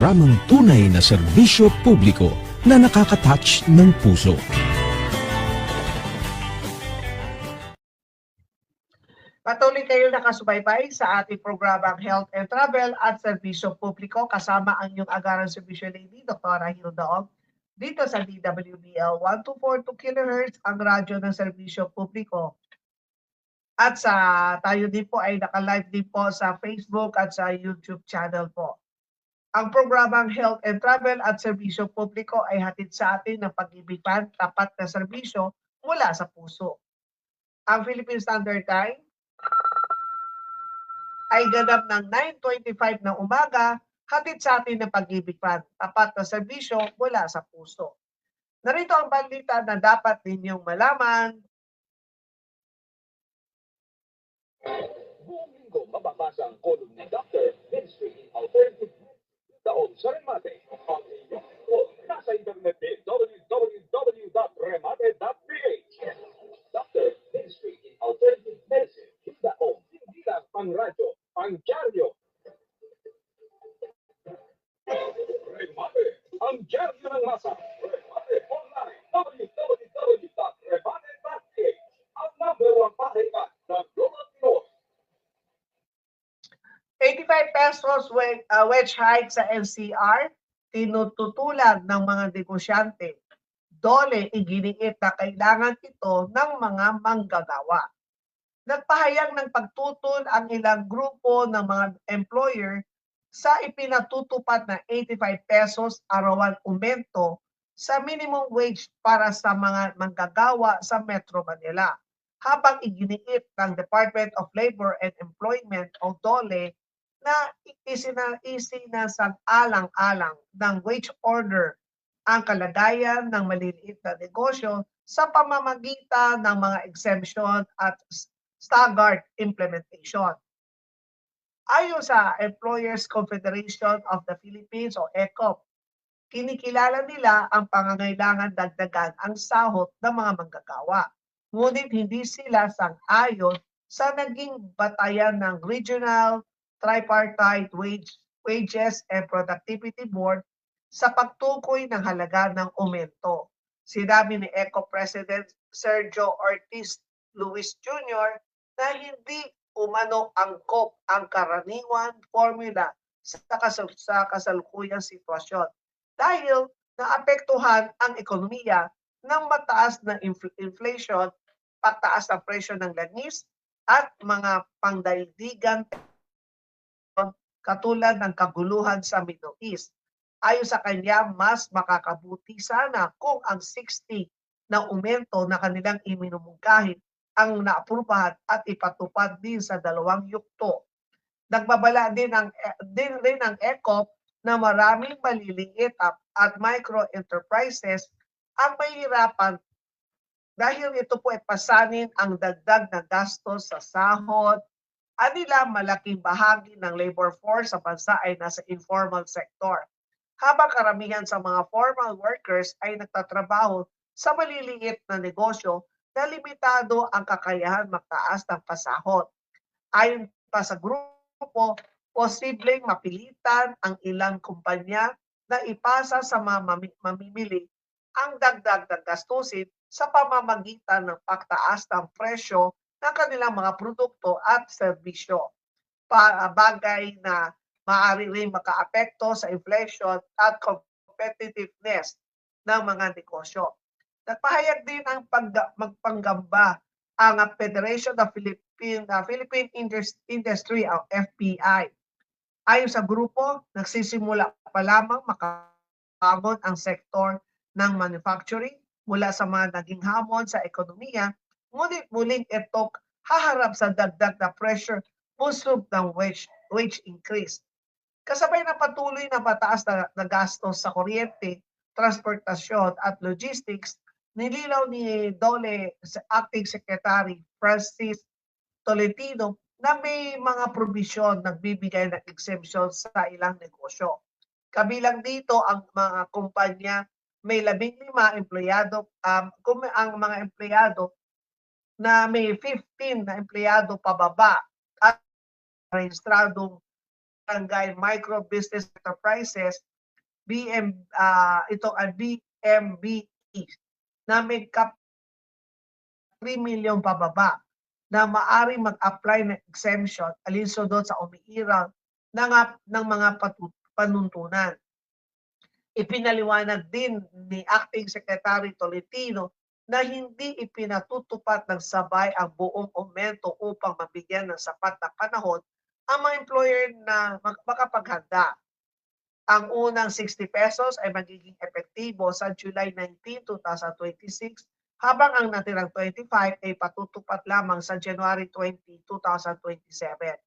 Ramang tunay na serbisyo publiko na nakaka-touch ng puso. Patuloy kayo nakasubaybay sa ating programang Health and Travel at Serbisyo Publiko kasama ang inyong agarang serbisyo lady, Dr. Hilda Og, dito sa DWBL 1242 kHz, ang radyo ng serbisyo publiko. At tayo din po ay naka-live din po sa Facebook at sa YouTube channel po. Ang programang Health and Travel at Serbisyo Publiko ay hatid sa atin ng pag-ibigan, tapat na serbisyo mula sa puso. Ang Philippine Standard Time ay ganap ng 9:25 ng umaga, hatid sa atin ng pag-ibigan, tapat na serbisyo mula sa puso. Narito ang balita na dapat ninyong malaman. Buong linggo mababasa ang kolumn ni Dr. Ministry in Alternative Daon sa Remate. Ang inyong nasa internet din www.remate.ph. Dr. Ministry in Alternative Medicine. Daon, hindi lang pang radyo, pang dyaryo. Remate, ang dyaryo ng masa. Remate online, www.remate.ph. Ang number one pahikan ng Global Pinoy. 85 pesos wedge hike sa NCR, tinututulan ng mga negosyante. Dole iginiit na kailangan ito ng mga manggagawa. Nagpahayag ng pagtutol ang ilang grupo ng mga employer sa ipinatutupad na 85 pesos arawan aumento sa minimum wage para sa mga manggagawa sa Metro Manila. Habang iginiit ng Department of Labor and Employment o DOLE na isinasang-alang-alang ng wage order ang kalagayan ng maliliit na negosyo sa pamamagitan ng mga exemption at staggered implementation. Ayon sa Employers Confederation of the Philippines o ECOP, kinikilala nila ang pangangailangan dagdagan ang sahod ng mga manggagawa. Ngunit hindi sila sang-ayon sa naging batayan ng Regional Tripartite Wages and Productivity Board sa pagtukoy ng halaga ng aumento. Sinabi ni ECO President Sergio Ortiz Luis Jr. na hindi umano angkop ang karaniwan formula sa kasalukuyang sitwasyon dahil naapektuhan ang ekonomiya ng mataas na inflation, pagtaas ng presyo ng langis at mga pangdaigdigang katulad ng kaguluhan sa Middle East. Ayon sa kanya, mas makakabuti sana kung ang 60 na aumento na kanilang iminumungkahin ang naaprubahan at ipatupad din sa dalawang yugto. Nagbabala din ang ECOP na maraming maliliit at micro enterprises ang mahihirapan dahil ito po ay pasanin ang dagdag na gastos sa sahod. Anila malaking bahagi ng labor force sa bansa ay nasa informal sector, habang karamihan sa mga formal workers ay nagtatrabaho sa maliliit na negosyo na limitado ang kakayahan magtaas ng pasahod. Ayon pa sa grupo, posibleng mapilitan ang ilang kumpanya na ipasa sa mga mamimili ang dagdag na gastusin sa pamamagitan ng pagtaas ng presyo ng kanilang mga produkto at serbisyo. Bagay na maaari rin makaapekto sa inflation at competitiveness ng mga negosyo. Nagpahayag din ang magpanggamba ang Federation of Philippine Industry o FPI. Ayon sa grupo, nagsisimula pa lamang makabangon ang sektor ng manufacturing mula sa mga naging hamon sa ekonomiya, ngunit muling ito haharap sa dagdag na pressure pusog ng wage increase. Kasabay ng patuloy na pataas na gastos sa kuryente, transportasyon at logistics, nililaw ni DOLE Acting Secretary Francis Tolentino na may mga probisyon nagbibigay ng exemption sa ilang negosyo. Kabilang dito ang mga kumpanya may 15 empleyado, ang mga empleyado na may 15 na empleyado pababa at rehistradong barangay micro business enterprises ito ay BMBE na may cap 3 million pababa na maaring mag-apply ng exemption alinsunod sa umiiral ng mga panuntunan. Ipinaliwanag din ni Acting Secretary Tolentino na hindi ipinatutupad ng sabay ang buong aumento upang mabigyan ng sapat na panahon ang mga employer na makapaghanda. Ang unang 60 pesos ay magiging epektibo sa July 19, 2026, habang ang natirang 25 ay patutupad lamang sa January 20, 2027.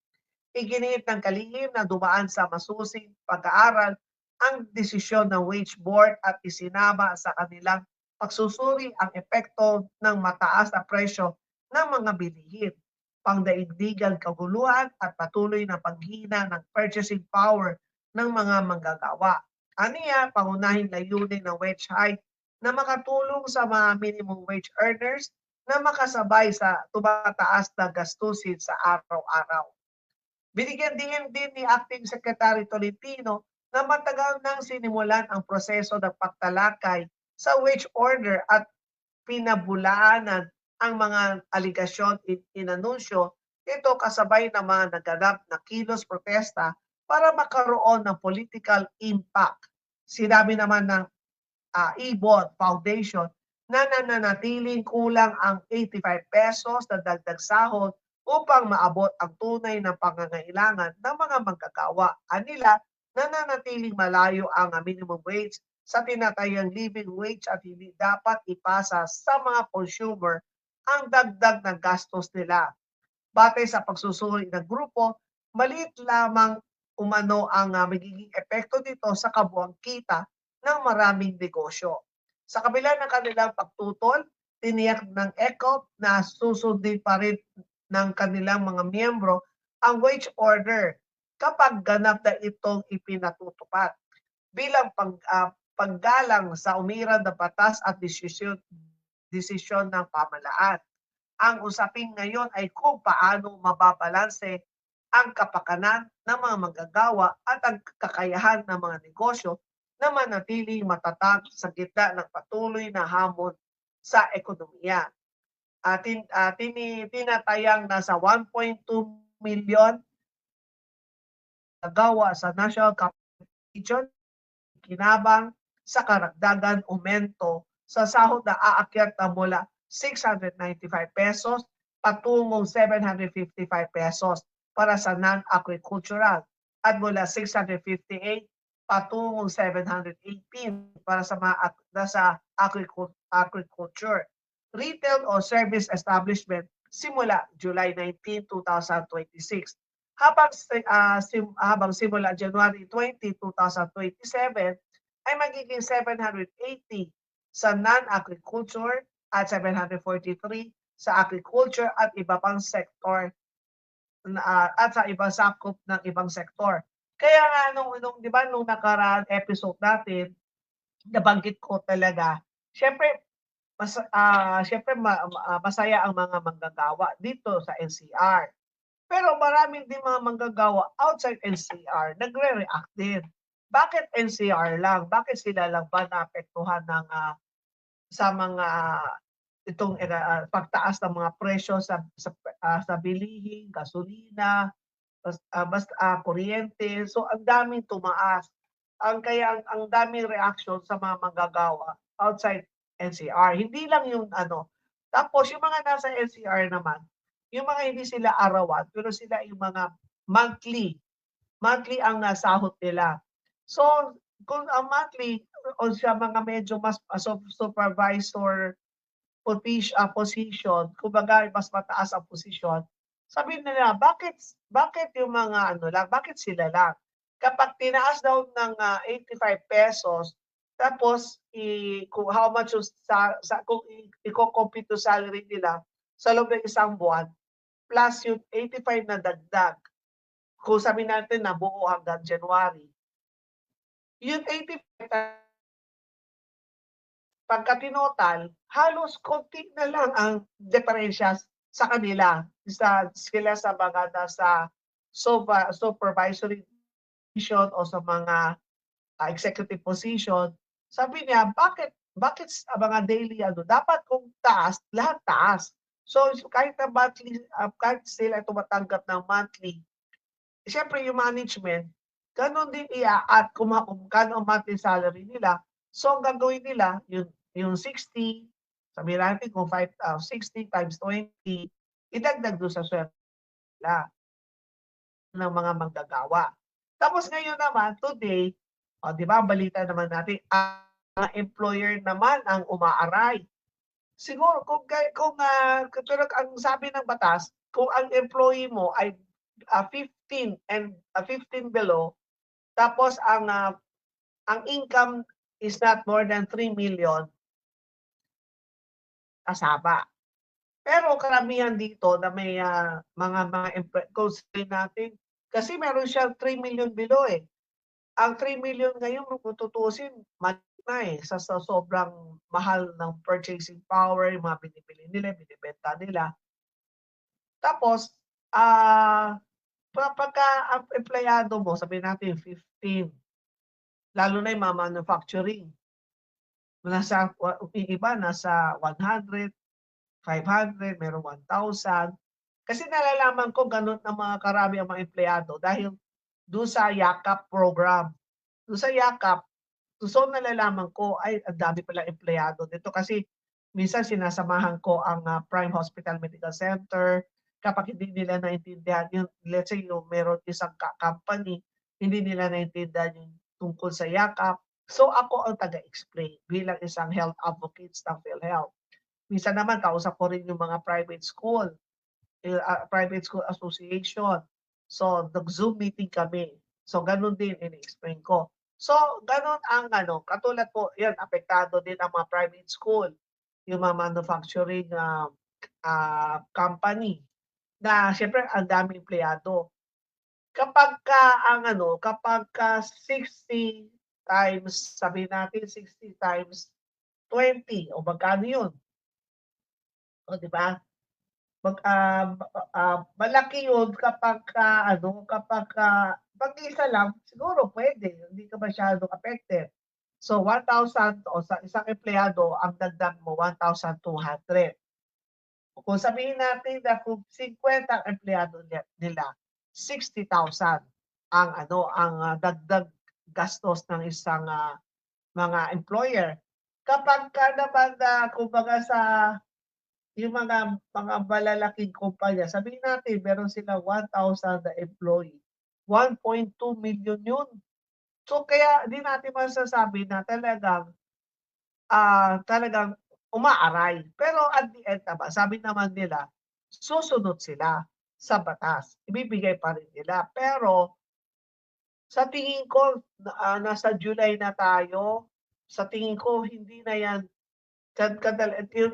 Iginiit ng kalihim na dumaan sa masusing pag-aaral ang desisyon ng Wage Board at isinama sa kanilang pagsusuri ang epekto ng mataas na presyo ng mga bilihin, pangdaigdigang kaguluhan at patuloy na paghina ng purchasing power ng mga manggagawa. Aniya, pangunahing layunin ng wage hike na makatulong sa mga minimum wage earners na makasabay sa tumataas na gastusin sa araw-araw. Binigyan din ni Acting Secretary Tolentino na matagal nang sinimulan ang proseso ng pagtalakay sa wage order at pinabulaanan ang mga aligasyon inanunsyo ito kasabay ng mga naganap na kilos protesta para makaroon ng political impact. Sinabi naman ng Ibon Foundation na nananatiling kulang ang 85 pesos na dagdag sahod upang maabot ang tunay na pangangailangan ng mga manggagawa. Anila, nananatiling malayo ang minimum wage sa tinatayang living wage at hindi dapat ipasa sa mga consumer ang dagdag na gastos nila. Batay sa pagsusuri ng grupo, maliit lamang umano ang magiging epekto nito sa kabuang kita ng maraming negosyo. Sa kabila ng kanilang pagtutol, tiniyak ng ECOP na susundin pa rin ng kanilang mga miyembro ang wage order kapag ganap na itong ipinatutupad bilang paggalang sa umiral na batas at desisyon ng pamahalaan. Ang usapin ngayon ay kung paano mababalanse ang kapakanan ng mga manggagawa at ang kakayahan ng mga negosyo na manatiling matatag sa gitna ng patuloy na hamon sa ekonomiya. Tinatayang nasa 1.2 million nagawa sa National Capital Region kinabang sa karagdagan aumento sa sahod na aakyat na mula 695 pesos patungong 755 pesos para sa non-agricultural at mula 658 patungong 718 para sa mga nasa agriculture, retail o service establishment simula July 19, 2026. Habang simula January 20, 2027 ay magiging 780 sa non-agriculture at 743 sa agriculture at iba pang sektor at sa ibang sakop ng ibang sektor. Kaya nga nung 'di ba nung nakaraang episode natin, nabanggit ko talaga, syempre masaya ang mga manggagawa dito sa NCR. Pero maraming din mga manggagawa outside NCR nagre-react din. Bakit NCR lang? Bakit sila lang ba naapektuhan ng sa mga itong pagtaas ng mga presyo sa bilihin, gasolina, kuryente. So ang daming tumaas. Ang daming reaction sa mga manggagawa outside NCR. Hindi lang yung Tapos yung mga nasa NCR naman, yung mga hindi sila arawan, pero sila yung mga monthly ang nasahod nila. So kung ang monthly o sa mga medyo mas supervisor position, kumbaga mas mataas ang posisyon, sabihin nila, bakit yung mga bakit sila lang? Kapag tinaas daw ng 85 pesos, tapos kung how much kung i-compute yung salary nila sa loob ng isang buwan, plus yung 85 na dagdag, kung sabihin natin na buo hanggang January, yung 85 pagka tinotal, halos konti na lang ang diferensya sa kanila, sila sa mga nasa supervisory position o sa mga executive position, sabi niya, bakit sa mga daily dapat kung taas, lahat taas. So kahit na monthly, kahit sila tumatanggap ng monthly, siyempre yung management, gano'n din at kung magkano ang monthly salary nila. So ang gagawin nila, yung 60, sabihin natin kung 60 times 20, idagdag do'n sa sweldo nila ng mga manggagawa. Tapos ngayon naman, today, 'di ba, balita naman natin, ang mga employer naman ang umaaray. Siguro pero ang sabi ng batas, kung ang employee mo ay 15 below, tapos ang income is not more than 3 million, kasama. Pero karamihan dito na may kung sabihin natin, kasi meron siyang 3 million below eh. Ang 3 million ngayon kung tutuusin, maliit na eh, sa sobrang mahal ng purchasing power, yung mga binibili nila, binibenta nila. Tapos, pagka ang empleyado mo, sabihin natin 15, lalo na yung mga manufacturing, yung iba nasa 100, 500, merong 1,000. Kasi nalalaman ko gano'n ang mga karami ang mga empleyado dahil do'n sa yakap program. Do'n sa yakap, so nalalaman ko, ay ang dami palang empleyado dito kasi minsan sinasamahan ko ang Prime Hospital Medical Center. Kapag hindi nila naintindihan yung, let's say yung meron isang company, hindi nila naintindihan yung tungkol sa yakap. So ako ang taga-explain bilang isang health advocate ng PhilHealth. Minsan naman kausap ko rin yung mga private school association. So nag-Zoom meeting kami. So gano'n din ini-explain ko. So gano'n ang katulad po 'yan, apektado din ang mga private school, yung mga manufacturing company na siyempre ang daming empleyado. Kapagka 60 times, sabihin natin 60 times 20, o magkano 'yun, o 'di ba? Malaki 'yun kapagka mag-iisa lang siguro puwede, hindi ka masyadong affected. So 1,000 o sa isang empleyado ang dagdag mo 1,200. Kung sabihin natin na kung 50 ang empleyado nila, 60,000 ang dagdag gastos ng isang mga employer. Kapagka naman kumbaga sa yung mga malalaking kumpanya, sabihin natin meron silang 1,000 na employee, 1.2 million 'yun. So kaya di natin masasabi na talagang umaaray. Pero at the end naman, sabi naman nila, susunod sila sa batas, ibibigay pa rin nila. Pero sa tingin ko, nasa July na tayo, sa tingin ko hindi na 'yan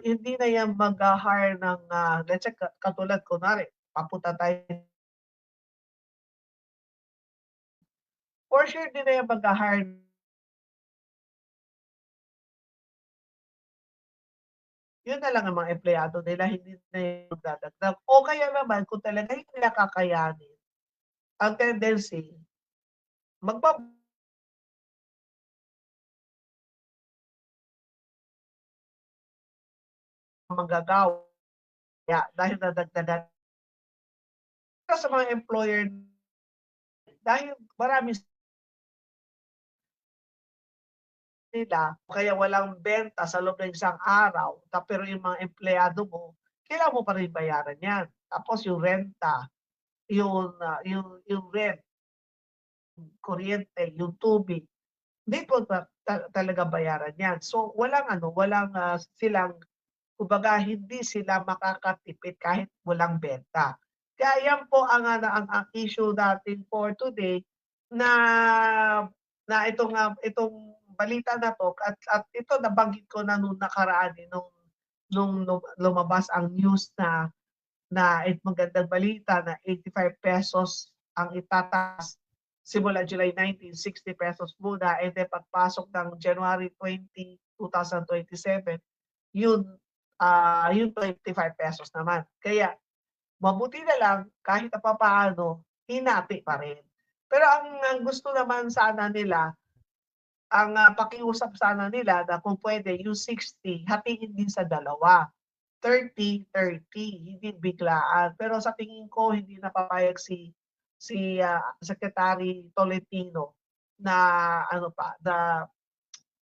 hindi na 'yan magha-hire ng, let's say katulad kunwari papunta tayo, for sure hindi na 'yan magha-hire. Yun na lang ang mga empleyado nila, hindi na yung magdadagdag. O kaya naman kung talaga hindi nila kakayanin, ang tendency magba manggagawa dahil nadagdagan sa mga employer, dahil marami nila kaya walang benta sa loob ng isang araw, pero yung mga empleyado mo, kailangan mo pa rin bayaran 'yan. Tapos yung renta, yung rent, kuryente, yung tubig, hindi po talaga bayaran 'yan. So walang silang, kumbaga hindi sila makakatipid kahit walang benta. Kaya yan po ang issue natin for today, na itong balita na 'to, at ito nabanggit ko na nung nakaraan, nung lumabas ang news na magandang balita na ₱85 ang itataas simula July 19, ₱60 muna, and then pagpasok ng January 20, 2027, yun, yung ₱25 naman. Kaya mabuti na lang kahit papaano hinati pa rin. Pero ang gusto naman sana nila, ang pakiusap sana nila na kung pwede yung 60 hatiin din sa dalawa. 30-30, hindi biglaan. Pero sa tingin ko hindi napapayag si Secretary Tolentino na ano pa,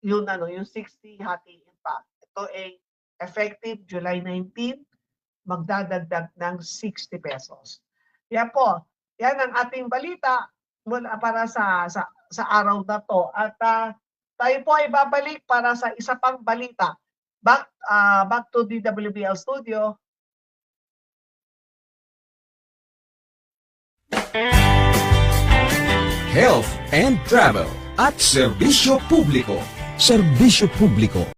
yung 60 hatiin pa. Ito ay effective July 19, magdadagdag ng 60 pesos. Yan po. Yan ang ating balita mula para sa araw na to. At tayo po ay babalik para sa isa pang balita. Back to the WBL studio. Health and Travel at Serbisyo Publiko. Serbisyo Publiko.